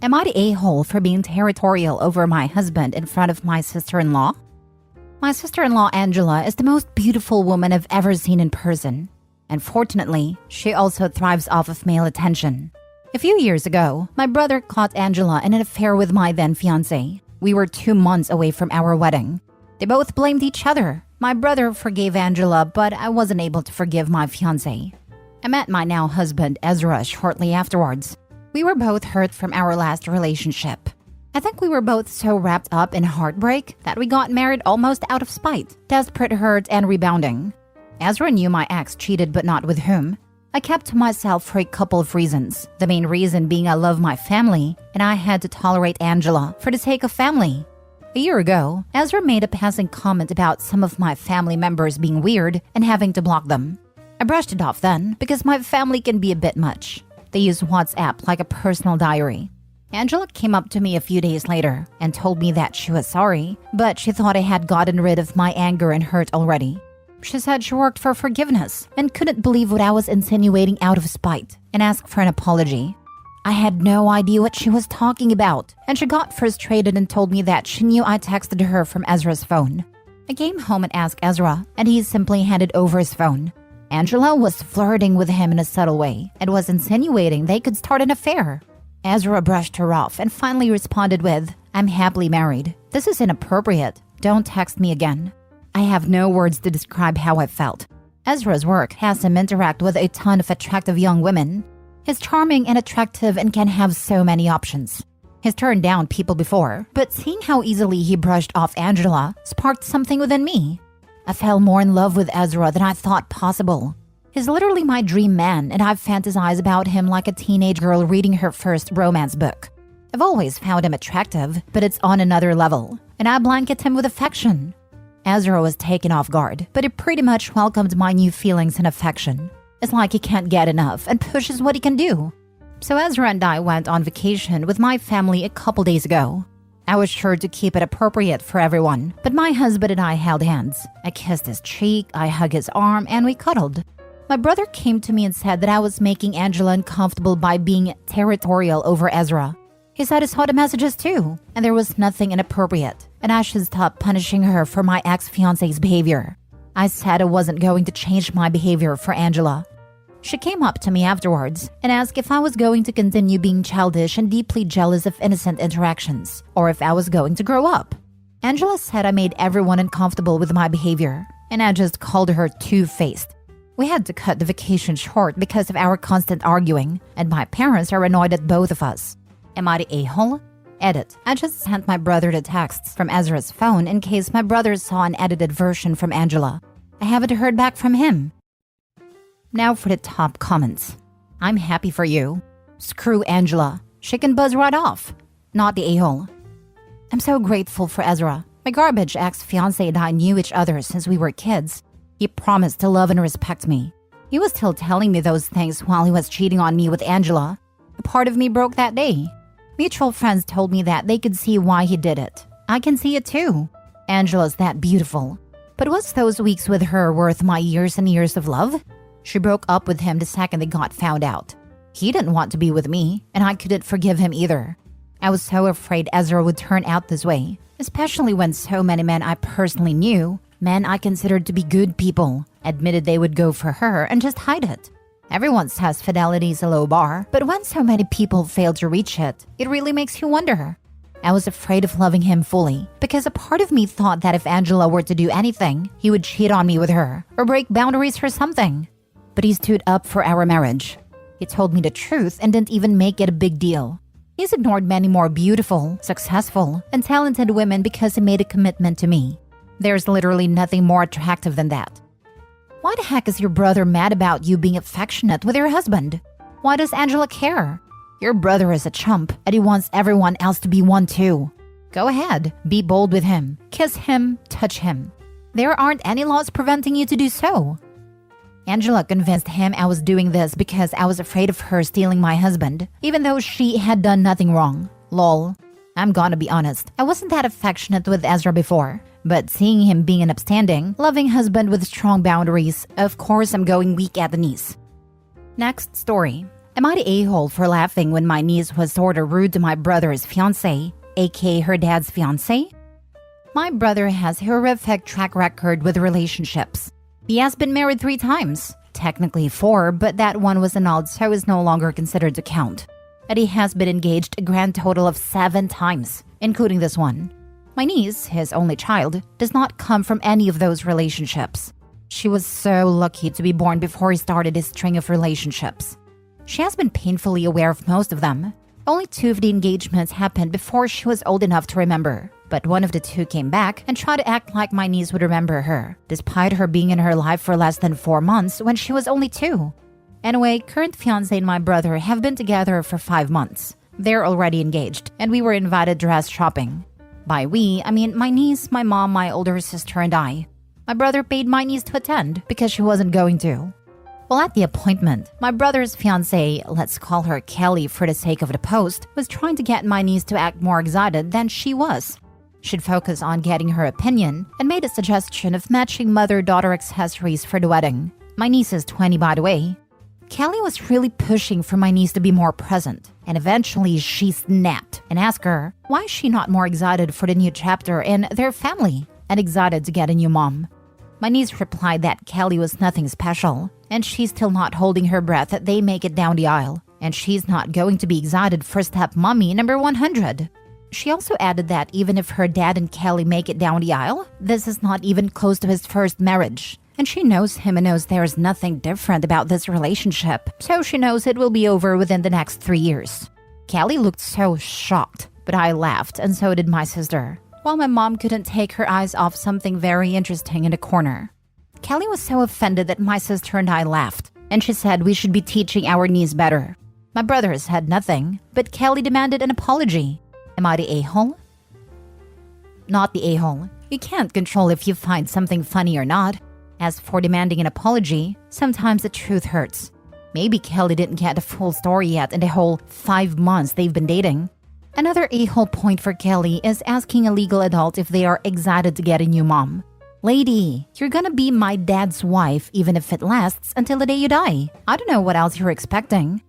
Am I the a-hole for being territorial over my husband in front of my sister-in-law? My sister-in-law Angela is the most beautiful woman I've ever seen in person. And fortunately, she also thrives off of male attention. A few years ago, my brother caught Angela in an affair with my then fiancé. We were 2 months away from our wedding. They both blamed each other. My brother forgave Angela, but I wasn't able to forgive my fiancé. I met my now husband Ezra shortly afterwards. We were both hurt from our last relationship. I think we were both so wrapped up in heartbreak that we got married almost out of spite, desperate hurt, and rebounding. Ezra knew my ex cheated, but not with whom. I kept to myself for a couple of reasons. The main reason being I love my family, and I had to tolerate Angela for the sake of family. A year ago, Ezra made a passing comment about some of my family members being weird and having to block them. I brushed it off then because my family can be a bit much. They use WhatsApp like a personal diary. Angela came up to me a few days later and told me that she was sorry, but she thought I had gotten rid of my anger and hurt already. She said she worked for forgiveness and couldn't believe what I was insinuating out of spite and asked for an apology. I had no idea what she was talking about, and she got frustrated and told me that she knew I texted her from Ezra's phone. I came home and asked Ezra, and he simply handed over his phone. Angela was flirting with him in a subtle way and was insinuating they could start an affair. Ezra brushed her off and finally responded with, "I'm happily married. This is inappropriate. Don't text me again." I have no words to describe how I felt. Ezra's work has him interact with a ton of attractive young women. He's charming and attractive and can have so many options. He's turned down people before, but seeing how easily he brushed off Angela sparked something within me. I fell more in love with Ezra than I thought possible. He's literally my dream man, and I've fantasized about him like a teenage girl reading her first romance book. I've always found him attractive, but it's on another level, and I blanket him with affection. Ezra was taken off guard, but he pretty much welcomed my new feelings and affection. It's like he can't get enough and pushes what he can do. So Ezra and I went on vacation with my family a couple days ago. I was sure to keep it appropriate for everyone, but my husband and I held hands. I kissed his cheek, I hugged his arm, and we cuddled. My brother came to me and said that I was making Angela uncomfortable by being territorial over Ezra. He said he saw the messages too, and there was nothing inappropriate, and I should stop punishing her for my ex-fiancé's behavior. I said I wasn't going to change my behavior for Angela. She came up to me afterwards and asked if I was going to continue being childish and deeply jealous of innocent interactions, or if I was going to grow up. Angela said I made everyone uncomfortable with my behavior, and I just called her two-faced. We had to cut the vacation short because of our constant arguing, and my parents are annoyed at both of us. Am I the a-hole? Edit. I just sent my brother the texts from Ezra's phone in case my brother saw an edited version from Angela. I haven't heard back from him. Now for the top comments. I'm happy for you. Screw Angela. She can buzz right off. Not the a-hole. I'm so grateful for Ezra. My garbage ex-fiancé and I knew each other since we were kids. He promised to love and respect me. He was still telling me those things while he was cheating on me with Angela. A part of me broke that day. Mutual friends told me that they could see why he did it. I can see it too. Angela's that beautiful. But was those weeks with her worth my years and years of love? She broke up with him the second they got found out. He didn't want to be with me, and I couldn't forgive him either. I was so afraid Ezra would turn out this way, especially when so many men I personally knew, men I considered to be good people, admitted they would go for her and just hide it. Everyone says fidelity is a low bar, but when so many people fail to reach it, it really makes you wonder. I was afraid of loving him fully, because a part of me thought that if Angela were to do anything, he would cheat on me with her, or break boundaries or something. But he stood up for our marriage. He told me the truth and didn't even make it a big deal. He's ignored many more beautiful, successful, and talented women because he made a commitment to me. There's literally nothing more attractive than that. Why the heck is your brother mad about you being affectionate with your husband? Why does Angela care? Your brother is a chump, and he wants everyone else to be one too. Go ahead, be bold with him, kiss him, touch him. There aren't any laws preventing you to do so. Angela convinced him I was doing this because I was afraid of her stealing my husband, even though she had done nothing wrong. Lol. I'm gonna be honest, I wasn't that affectionate with Ezra before, but seeing him being an upstanding, loving husband with strong boundaries, of course I'm going weak at the knees. Next story. Am I the a-hole for laughing when my niece was sorta rude to my brother's fiancé, aka her dad's fiancé? My brother has a horrific track record with relationships. He has been married 3 times. Technically 4, but that one was annulled so is no longer considered to count. And he has been engaged a grand total of 7 times, including this one. My niece, his only child, does not come from any of those relationships. She was so lucky to be born before he started his string of relationships. She has been painfully aware of most of them. Only 2 of the engagements happened before she was old enough to remember. But one of the 2 came back and tried to act like my niece would remember her, despite her being in her life for less than 4 months when she was only 2. Anyway, current fiancé and my brother have been together for 5 months. They're already engaged, and we were invited dress shopping. By we, I mean my niece, my mom, my older sister, and I. My brother paid my niece to attend because she wasn't going to. Well, at the appointment, my brother's fiancé, let's call her Kelly for the sake of the post, was trying to get my niece to act more excited than she was. She'd focus on getting her opinion and made a suggestion of matching mother-daughter accessories for the wedding. My niece is 20, by the way. Kelly was really pushing for my niece to be more present, and eventually she snapped and asked her why is she not more excited for the new chapter in their family and excited to get a new mom. My niece replied that Kelly was nothing special, and she's still not holding her breath that they make it down the aisle, and she's not going to be excited for stepmommy number 100. She also added that even if her dad and Kelly make it down the aisle, this is not even close to his first marriage. And she knows him and knows there's nothing different about this relationship, so she knows it will be over within the next 3 years. Kelly looked so shocked, but I laughed, and so did my sister, while my mom couldn't take her eyes off something very interesting in the corner. Kelly was so offended that my sister and I laughed, and she said we should be teaching our niece better. My brother said nothing, but Kelly demanded an apology. Am I the a-hole? Not the a-hole. You can't control if you find something funny or not. As for demanding an apology, sometimes the truth hurts. Maybe Kelly didn't get the full story yet in the whole 5 months they've been dating. Another a-hole point for Kelly is asking a legal adult if they are excited to get a new mom. Lady, you're gonna be my dad's wife even if it lasts until the day you die. I don't know what else you're expecting.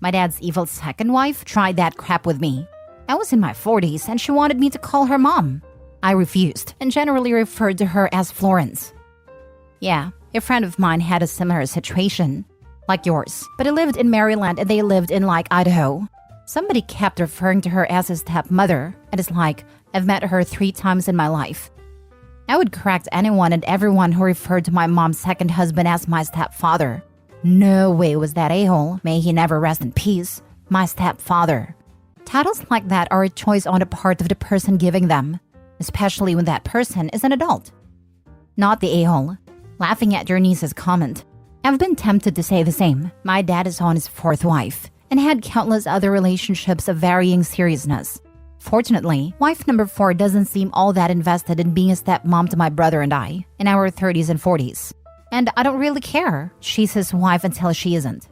My dad's evil second wife tried that crap with me. I was in my 40s and she wanted me to call her mom. I refused and generally referred to her as Florence. Yeah, a friend of mine had a similar situation, like yours, but he lived in Maryland and they lived in like Idaho. Somebody kept referring to her as his stepmother, and it's like, I've met her 3 times in my life. I would correct anyone and everyone who referred to my mom's second husband as my stepfather. No way was that a-hole, may he never rest in peace, my stepfather. Titles like that are a choice on the part of the person giving them, especially when that person is an adult. Not the a-hole. Laughing at your niece's comment. I've been tempted to say the same. My dad is on his 4th wife and had countless other relationships of varying seriousness. Fortunately, wife number 4 doesn't seem all that invested in being a stepmom to my brother and I, in our 30s and 40s. And I don't really care. She's his wife until she isn't.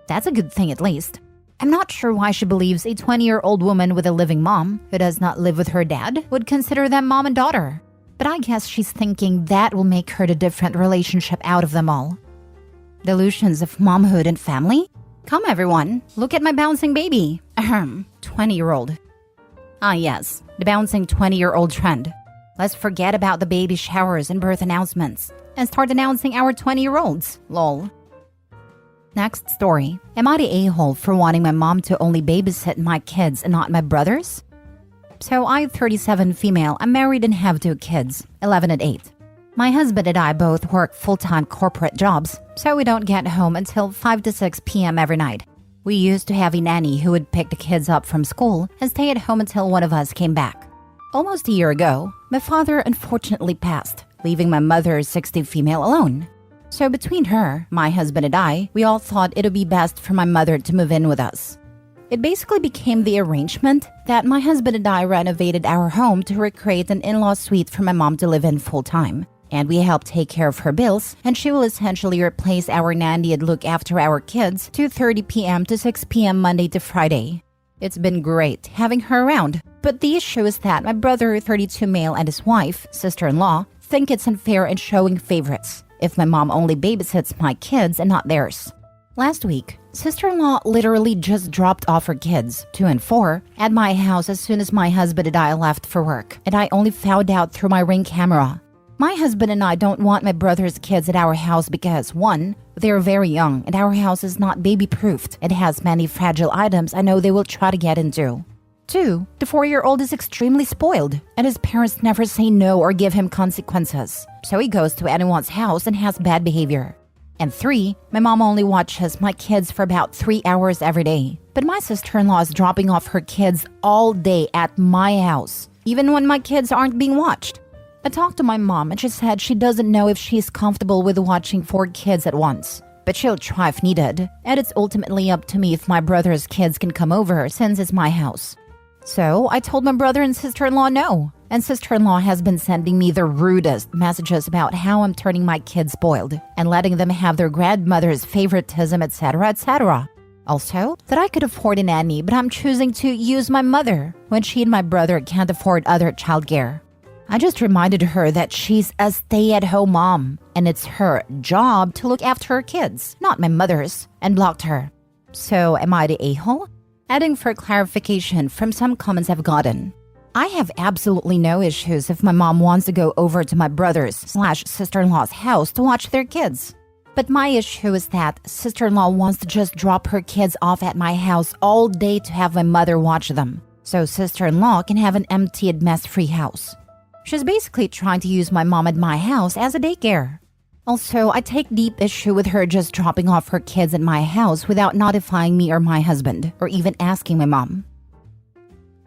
That's a good thing at least. I'm not sure why she believes a 20-year-old woman with a living mom who does not live with her dad would consider them mom and daughter. But I guess she's thinking that will make her the different relationship out of them all. Delusions of momhood and family? Come everyone, look at my bouncing baby. 20-year-old. Ah yes, the bouncing 20-year-old trend. Let's forget about the baby showers and birth announcements and start announcing our 20-year-olds. Lol. Next story. Am I the a-hole for wanting my mom to only babysit my kids and not my brothers? So I'm 37 female, I'm married and have 2 kids, 11 and 8. My husband and I both work full-time corporate jobs, so we don't get home until 5 to 6 p.m. every night. We used to have a nanny who would pick the kids up from school and stay at home until one of us came back. Almost a year ago, my father unfortunately passed, leaving my mother, 60 female, alone. So between her, my husband and I, we all thought it would be best for my mother to move in with us. It basically became the arrangement that my husband and I renovated our home to recreate an in-law suite for my mom to live in full-time. And we helped take care of her bills, and she will essentially replace our nanny and look after our kids 2:30 p.m. to 6 p.m. Monday to Friday. It's been great having her around, but the issue is that my brother, 32 male, and his wife, sister-in-law, think it's unfair and showing favorites if my mom only babysits my kids and not theirs. Last week, sister-in-law literally just dropped off her kids, 2 and 4, at my house as soon as my husband and I left for work, and I only found out through my Ring camera. My husband and I don't want my brother's kids at our house because 1, they're very young and our house is not baby-proofed. It has many fragile items I know they will try to get into. 2, the 4-year-old is extremely spoiled, and his parents never say no or give him consequences, so he goes to anyone's house and has bad behavior. And 3, my mom only watches my kids for about 3 hours every day. But my sister-in-law is dropping off her kids all day at my house, even when my kids aren't being watched. I talked to my mom and she said she doesn't know if she's comfortable with watching 4 kids at once, but she'll try if needed, and it's ultimately up to me if my brother's kids can come over since it's my house. So I told my brother and sister-in-law no, and sister-in-law has been sending me the rudest messages about how I'm turning my kids spoiled and letting them have their grandmother's favoritism, etc., etc. Also, that I could afford a nanny, but I'm choosing to use my mother when she and my brother can't afford other childcare. I just reminded her that she's a stay-at-home mom, and it's her job to look after her kids, not my mother's, and blocked her. So am I the a-hole? Adding for clarification from some comments I've gotten. I have absolutely no issues if my mom wants to go over to my brother's/sister-in-law's house to watch their kids. But my issue is that sister-in-law wants to just drop her kids off at my house all day to have my mother watch them, so sister-in-law can have an empty and mess-free house. She's basically trying to use my mom at my house as a daycare. Also, I take deep issue with her just dropping off her kids at my house without notifying me or my husband, or even asking my mom.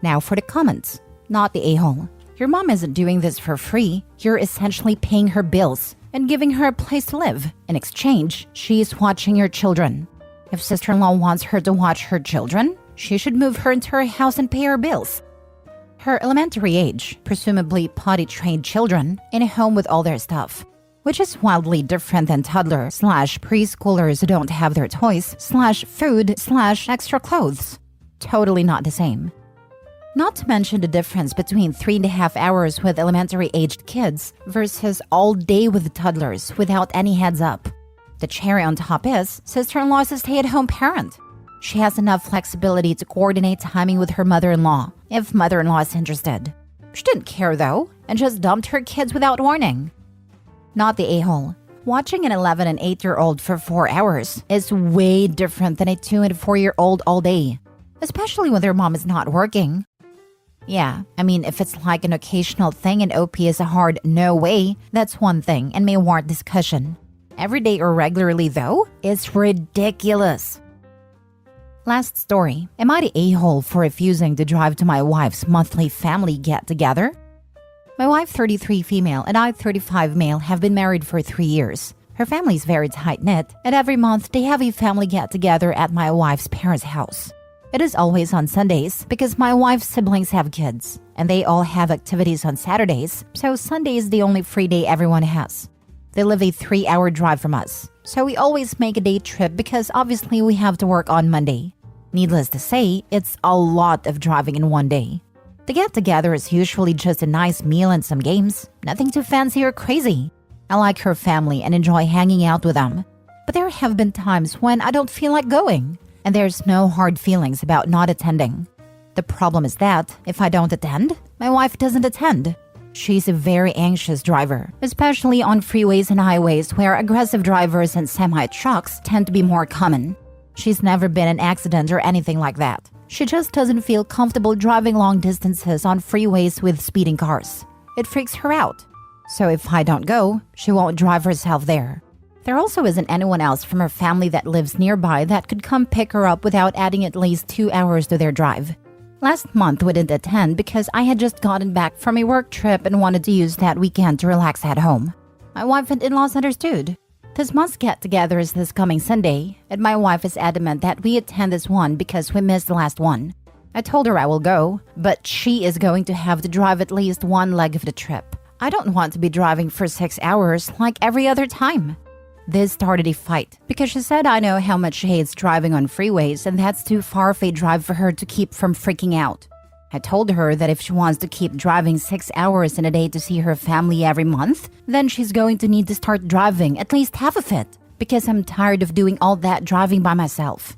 Now for the comments. Not the a-hole. Your mom isn't doing this for free. You're essentially paying her bills and giving her a place to live. In exchange, she's watching your children. If sister-in-law wants her to watch her children, she should move her into her house and pay her bills. Her elementary age, presumably potty-trained children, in a home with all their stuff, which is wildly different than toddler/preschoolers who don't have their toys/food/extra clothes. Totally not the same. Not to mention the difference between 3.5 hours with elementary-aged kids versus all day with toddlers without any heads up. The cherry on top is, sister-in-law is a stay-at-home parent. She has enough flexibility to coordinate timing with her mother-in-law, if mother-in-law is interested. She didn't care though, and just dumped her kids without warning. Not the a-hole. Watching an 11 and 8-year-old for 4 hours is way different than a 2 and 4-year-old all day, especially when their mom is not working. Yeah, I mean, if it's like an occasional thing and OP is a hard no way, that's one thing and may warrant discussion. Every day or regularly, though, is ridiculous. Last story. Am I the a-hole for refusing to drive to my wife's monthly family get-together? My wife, 33 female, and I, 35 male, have been married for 3 years. Her family is very tight-knit, and every month they have a family get-together at my wife's parents' house. It is always on Sundays because my wife's siblings have kids, and they all have activities on Saturdays, so Sunday is the only free day everyone has. They live a 3-hour drive from us, so we always make a day trip because obviously we have to work on Monday. Needless to say, it's a lot of driving in one day. The get-together is usually just a nice meal and some games, nothing too fancy or crazy. I like her family and enjoy hanging out with them, but there have been times when I don't feel like going. And there's no hard feelings about not attending. The problem is that, if I don't attend, my wife doesn't attend. She's a very anxious driver, especially on freeways and highways where aggressive drivers and semi-trucks tend to be more common. She's never been in an accident or anything like that. She just doesn't feel comfortable driving long distances on freeways with speeding cars. It freaks her out. So if I don't go, she won't drive herself there. There also isn't anyone else from her family that lives nearby that could come pick her up without adding at least 2 hours to their drive. Last month we didn't attend because I had just gotten back from a work trip and wanted to use that weekend to relax at home. My wife and in-laws understood. This month's get-together is this coming Sunday, and my wife is adamant that we attend this one because we missed the last one. I told her I will go, but she is going to have to drive at least one leg of the trip. I don't want to be driving for 6 hours like every other time. This started a fight because she said I know how much she hates driving on freeways and that's too far of a drive for her to keep from freaking out. I told her that if she wants to keep driving 6 hours in a day to see her family every month, then she's going to need to start driving at least half of it because I'm tired of doing all that driving by myself.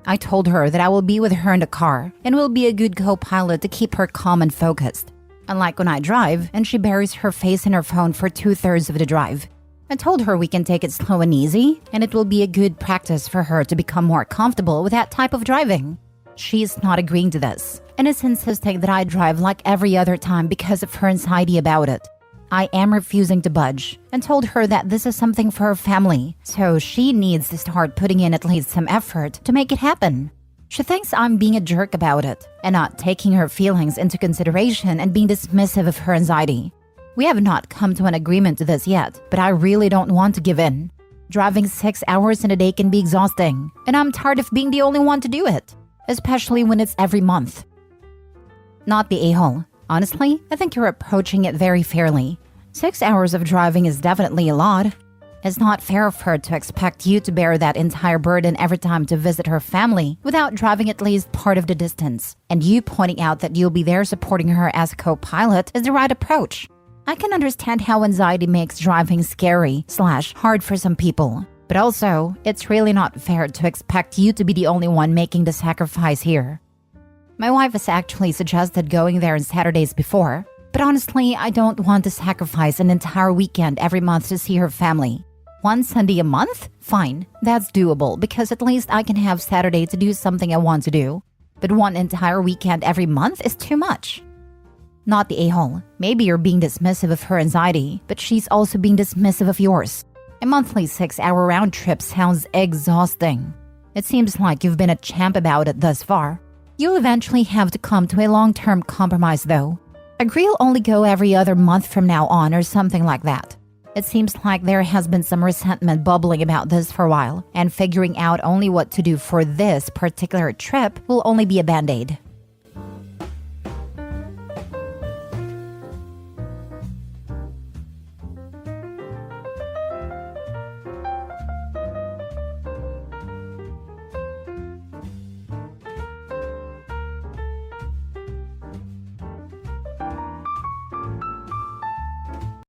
I told her that I will be with her in the car and will be a good co-pilot to keep her calm and focused. Unlike when I drive and she buries her face in her phone for 2/3 of the drive. I told her we can take it slow and easy, and it will be a good practice for her to become more comfortable with that type of driving. She's not agreeing to this, and is insisting that I drive like every other time because of her anxiety about it. I am refusing to budge, and told her that this is something for her family, so she needs to start putting in at least some effort to make it happen. She thinks I'm being a jerk about it, and not taking her feelings into consideration and being dismissive of her anxiety. We have not come to an agreement to this yet, but I really don't want to give in. Driving 6 hours in a day can be exhausting, and I'm tired of being the only one to do it, especially when it's every month. Not the a-hole. Honestly, I think you're approaching it very fairly. 6 hours of driving is definitely a lot. It's not fair of her to expect you to bear that entire burden every time to visit her family without driving at least part of the distance. And you pointing out that you'll be there supporting her as a co-pilot is the right approach. I can understand how anxiety makes driving scary/hard for some people. But also, it's really not fair to expect you to be the only one making the sacrifice here. My wife has actually suggested going there on Saturdays before, but honestly, I don't want to sacrifice an entire weekend every month to see her family. One Sunday a month? Fine, that's doable because at least I can have Saturday to do something I want to do. But one entire weekend every month is too much. Not the a-hole. Maybe you're being dismissive of her anxiety, but she's also being dismissive of yours. A monthly 6-hour round trip sounds exhausting. It seems like you've been a champ about it thus far. You'll eventually have to come to a long-term compromise though. Agree you'll only go every other month from now on or something like that. It seems like there has been some resentment bubbling about this for a while, and figuring out only what to do for this particular trip will only be a band-aid.